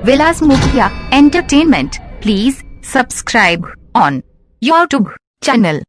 Vilas Mukhia Entertainment. Please subscribe on YouTube channel.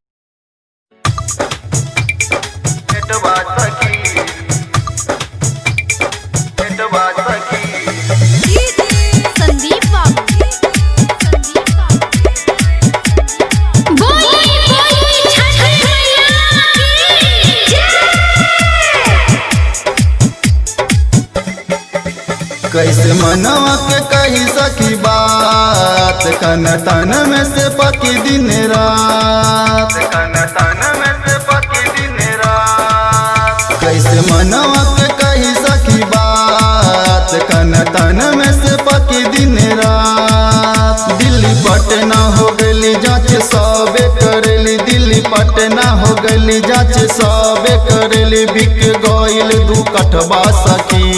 कैसे मनवा के कही सकी बात, कन तन में से पकी दिन रात, कन तन में से पकी दिन रात। कैसे मनवा के कही सकी बात, कन तन में से पकी दिन रात। दिल्ली पटना हो गली जांच सबे करेली, दिल्ली पटना हो गली जांच सबे करेली। बिक गइल दू कठवा सखी,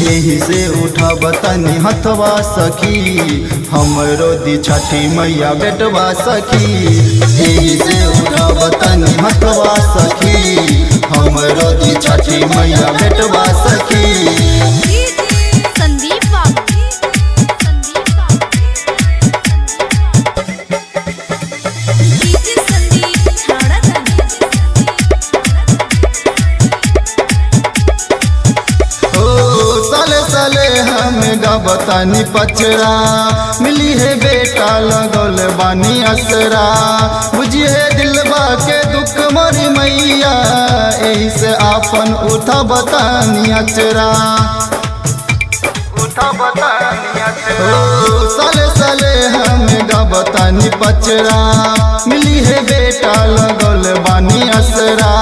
यही से उठा बतानी हथवा सखी। हमरो दी छठी मैया बेटवा सखी, यही से उठा बतानी हथवा सखी। हमरो दी छठी मैया बेटवा सखी। बतानी पचरा मिली है बेटा लगल बानी असरा। बुझिए दिलबा के दुख मरी मैया, यही से आपन उठा बतानी अचरा, उठा बतानी अचरा। साले साले हमें गा बतानी पचरा मिली है बेटा लगल बानी असरा।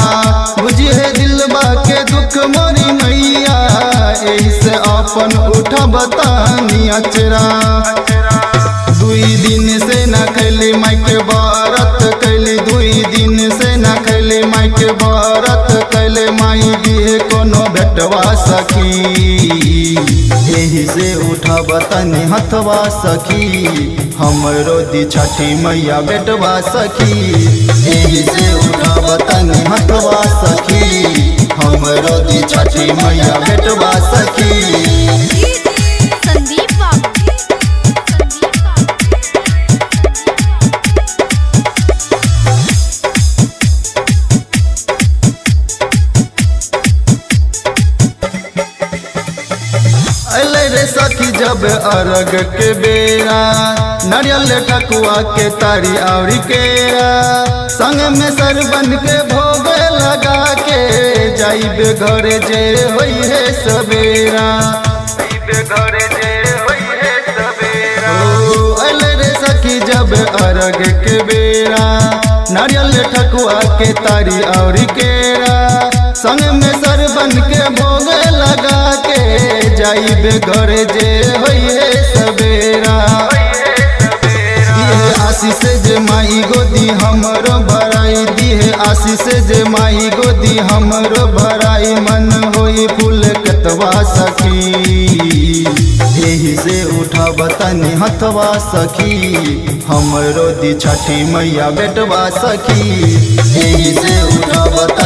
बुझिए दिलबा के दुख मरी मैया, यही से अपन उठा बतानी अचरा। दुई दिन से न खैली माइके बारत कैली, दुई दिन से न खैली माइके बारत कैले। माई दिए कोनो भेटवा सखी, यही से उठा बतानी हथवा सखी। हमरो दी छठी मैया बेटवा सखी, यही से उठा बतानी हथवा सखी। हमरो दी छठी मैया बेटवा सखी। रे सखी जब अरग के बेरा, नारियल ठकुआ के तारी आवरी केरा। संग में सरबन के भोग लगा के, जाइबे घरे जे होई है सवेरा, घरे जे होई है सवेरा। अले रे सखी जब अरग के बेरा, नारियल ठकुआ के तारी आवरी केरा। संग में सरबन के भोग लगा के, जाइबे घरे जे होई है सवेरा। दिहे आशीष जे माई गोदी हमरो भराई, दिहे आशीष जे माई गोदी हमरो भराई। मन होई फूल कतवा सखी, यही से उठा बतानी हथवा सखी। हमरो दी छठी मैया बेटवा सखी, यही से उठा बता